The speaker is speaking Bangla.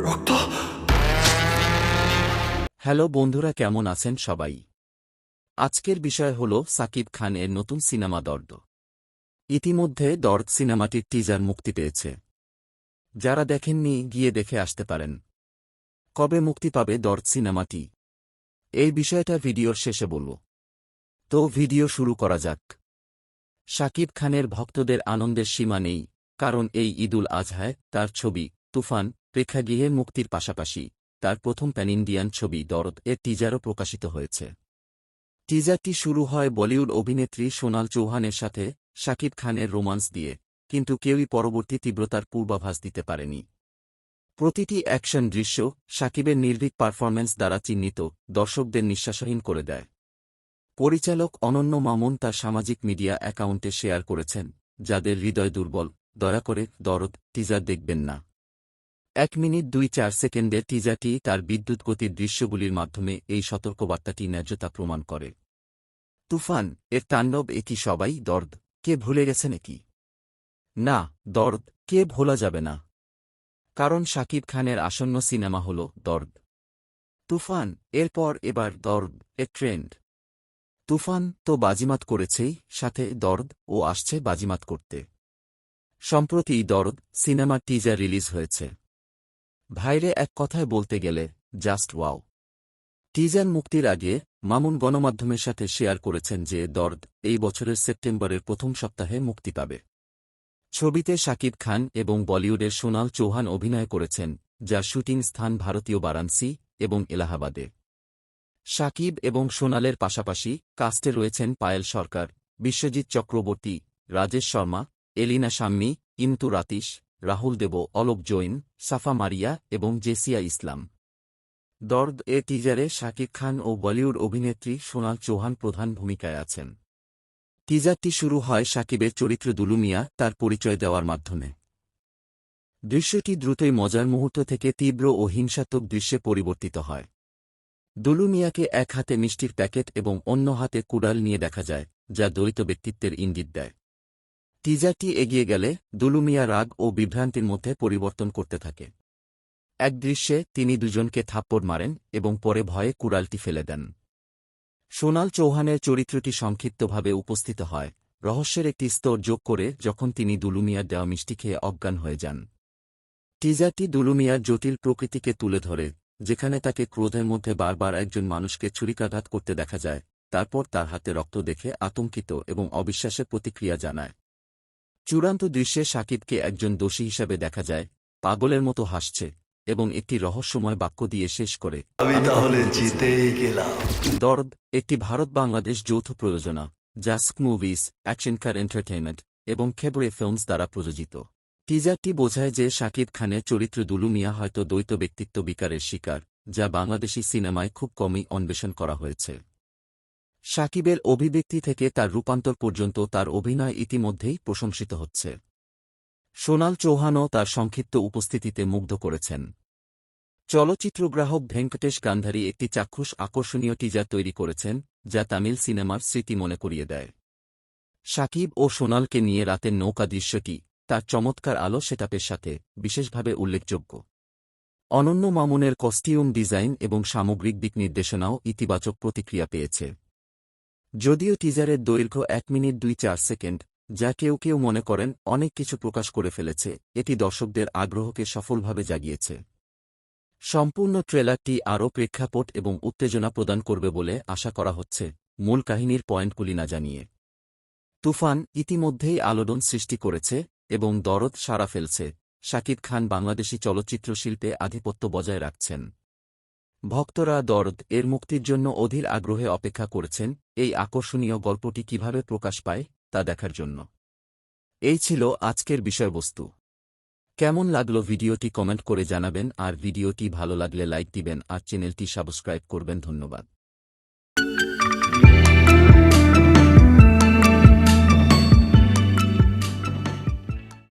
রক্ত। হ্যালো বন্ধুরা, কেমন আছেন সবাই? আজকের বিষয় হল সাকিব খানের নতুন সিনেমা দর্দ। ইতিমধ্যে দর্দ সিনেমাটির টিজার মুক্তি পেয়েছে। যারা দেখেননি গিয়ে দেখে আসতে পারেন। কবে মুক্তি পাবে দর্দ সিনেমাটি, এই বিষয়টা ভিডিওর শেষে বলব। তো ভিডিও শুরু করা যাক। সাকিব খানের ভক্তদের আনন্দের সীমা নেই, কারণ এই ঈদুল আজহায় তার ছবি তুফান প্রেক্ষাগৃহে মুক্তির পাশাপাশি তার প্রথম প্যান ইন্ডিয়ান ছবি দরদ এর টিজারও প্রকাশিত হয়েছে। টিজারটি শুরু হয় বলিউড অভিনেত্রী সোনাল চৌহানের সাথে সাকিব খানের রোমান্স দিয়ে, কিন্তু কেউই পরবর্তী তীব্রতার পূর্বাভাস দিতে পারেনি। প্রতিটি অ্যাকশন দৃশ্য সাকিবের নির্ভীক পারফরম্যান্স দ্বারা চিহ্নিত দর্শকদের নিঃশ্বাসহীন করে দেয়। পরিচালক অনন্য মামুন তার সামাজিক মিডিয়া অ্যাকাউন্টে শেয়ার করেছেন, যাদের হৃদয় দুর্বল, দয়া করে দরদ টিজার দেখবেন না। 1 মিনিট 2-4 সেকেন্ডের টিজারটি তার বিদ্যুৎ গতির দৃশ্যগুলির মাধ্যমে এই সতর্কবার্তাটি ন্যায্যতা প্রমাণ করে। তুফান এর তাণ্ডব, এ কি সবাই দর্দ কে ভুলে গেছে নাকি? না, দর্দ কে ভোলা যাবে না, কারণ সাকিব খানের আসন্ন সিনেমা হল দর্দ। তুফান এরপর এবার দর্দ এর ট্রেন্ড। তুফান তো বাজিমাত করেছেই, সাথে দর্দ ও আসছে বাজিমাত করতে। সম্প্রতি দর্দ সিনেমার টিজার রিলিজ হয়েছে। ভাইরে, এক কথায় বলতে গেলে জাস্ট ওয়াও। টিজার মুক্তির আগে মামুন গণমাধ্যমের সাথে শেয়ার করেছেন যে দর্দ এই বছরের সেপ্টেম্বরের প্রথম সপ্তাহে মুক্তি পাবে। ছবিতে সাকিব খান এবং বলিউডের সোনাল চৌহান অভিনয় করেছেন, যার শুটিং স্থান ভারতীয় বারাণসী এবং এলাহাবাদে। সাকিব এবং সোনালের পাশাপাশি কাস্টে রয়েছেন পায়েল সরকার, বিশ্বজিৎ চক্রবর্তী, রাজেশ শর্মা, এলিনা শাম্মী, ইমতু রাতিশ, রাহুল দেব, অলোক জৈন, সাফা মারিয়া এবং জেসিয়া ইসলাম। দর্দ এ টিজারে সাকিব খান ও বলিউড অভিনেত্রী সোনাল চৌহান প্রধান ভূমিকায় আছেন। টিজারটি শুরু হয় সাকিবের চরিত্র দুলু মিয়া তার পরিচয় দেওয়ার মাধ্যমে। দৃশ্যটি দ্রুতই মজার মুহূর্ত থেকে তীব্র ও হিংসাত্মক দৃশ্যে পরিবর্তিত হয়। দুলু মিয়াকে এক হাতে মিষ্টির প্যাকেট এবং অন্য হাতে কুড়াল নিয়ে দেখা যায়, যা দ্বৈত ব্যক্তিত্বের ইঙ্গিত দেয়। টিজারটি এগিয়ে গেলে দুলু মিয়া রাগ ও বিভ্রান্তির মধ্যে পরিবর্তন করতে থাকে। এক দৃশ্যে তিনি দুজনকে থাপ্পড় মারেন এবং পরে ভয়ে কুড়ালটি ফেলে দেন। সোনাল চৌহানের চরিত্রটি সংক্ষিপ্তভাবে উপস্থিত হয়, রহস্যের একটি স্তর যোগ করে, যখন তিনি দুলু মিয়ার দেওয়া মিষ্টি খেয়ে অজ্ঞান হয়ে যান। টিজারটি দুলু মিয়ার জটিল প্রকৃতিকে তুলে ধরে, যেখানে তাকে ক্রোধের মধ্যে বারবার একজন মানুষকে ছুরিকাঘাত করতে দেখা যায়, তারপর তার হাতে রক্ত দেখে আতঙ্কিত এবং অবিশ্বাসের প্রতিক্রিয়া জানায়। চূড়ান্ত দৃশ্যে সাকিবকে একজন দোষী হিসাবে দেখা যায়, পাগলের মতো হাসছে এবং একটি রহস্যময় বাক্য দিয়ে শেষ করে, আমি তাহলে জিতেই গেলাম। দর্দ একটি ভারত-বাংলাদেশ যৌথ প্রযোজনা, যা স্ক মুভিজ, অ্যাকশন কার এন্টারটেইনমেন্ট এবং খেবরে ফিল্মস দ্বারা প্রযোজিত। টিজারটি বোঝায় যে সাকিব খানের চরিত্র দুলু মিয়া হয়তো দ্বৈত ব্যক্তিত্ব বিকারের শিকার, যা বাংলাদেশি সিনেমায় খুব কমই অন্বেষণ করা হয়েছে। সাকিবের অভিব্যক্তি থেকে তার রূপান্তর পর্যন্ত তার অভিনয় ইতিমধ্যেই প্রশংসিত হচ্ছে। সোনাল চৌহানও তার সংক্ষিপ্ত উপস্থিতিতে মুগ্ধ করেছেন। চলচ্চিত্রগ্রাহক ভেঙ্কটেশ গান্ধারী একটি চাক্ষুষ আকর্ষণীয় টিজার তৈরি করেছেন, যা তামিল সিনেমার স্মৃতি মনে করিয়ে দেয়। সাকিব ও সোনালকে নিয়ে রাতের নৌকা দৃশ্যটি তার চমৎকার আলো সেটআপের সাথে বিশেষভাবে উল্লেখযোগ্য। অনন্য মামুনের কস্টিউম ডিজাইন এবং সামগ্রিক দিক নির্দেশনাও ইতিবাচক প্রতিক্রিয়া পেয়েছে। যদিও টিজারের দৈর্ঘ্য 1 মিনিট 2-4 সেকেন্ড, যা কেউ কেউ মনে করেন অনেক কিছু প্রকাশ করে ফেলেছে, এটি দর্শকদের আগ্রহকে সফলভাবে জাগিয়েছে। সম্পূর্ণ ট্রেলারটি আরও প্রেক্ষাপট এবং উত্তেজনা প্রদান করবে বলে আশা করা হচ্ছে, মূল কাহিনীর পয়েন্টগুলি না জানিয়ে। তুফান ইতিমধ্যেই আলোড়ন সৃষ্টি করেছে এবং দরদ সাড়া ফেলছে। সাকিব খান বাংলাদেশি চলচ্চিত্র শিল্পে আধিপত্য বজায় রাখছেন। ভক্তরা দরদ এর মুক্তির জন্য অধীর আগ্রহে অপেক্ষা করছেন, এই আকর্ষণীয় গল্পটি কিভাবে প্রকাশ পায় তা দেখার জন্য। এই ছিল আজকের বিষয়বস্তু। কেমন লাগলো ভিডিওটি কমেন্ট করে জানাবেন, আর ভিডিওটি ভালো লাগলে লাইক দিবেন আর চ্যানেলটি সাবস্ক্রাইব করবেন। ধন্যবাদ।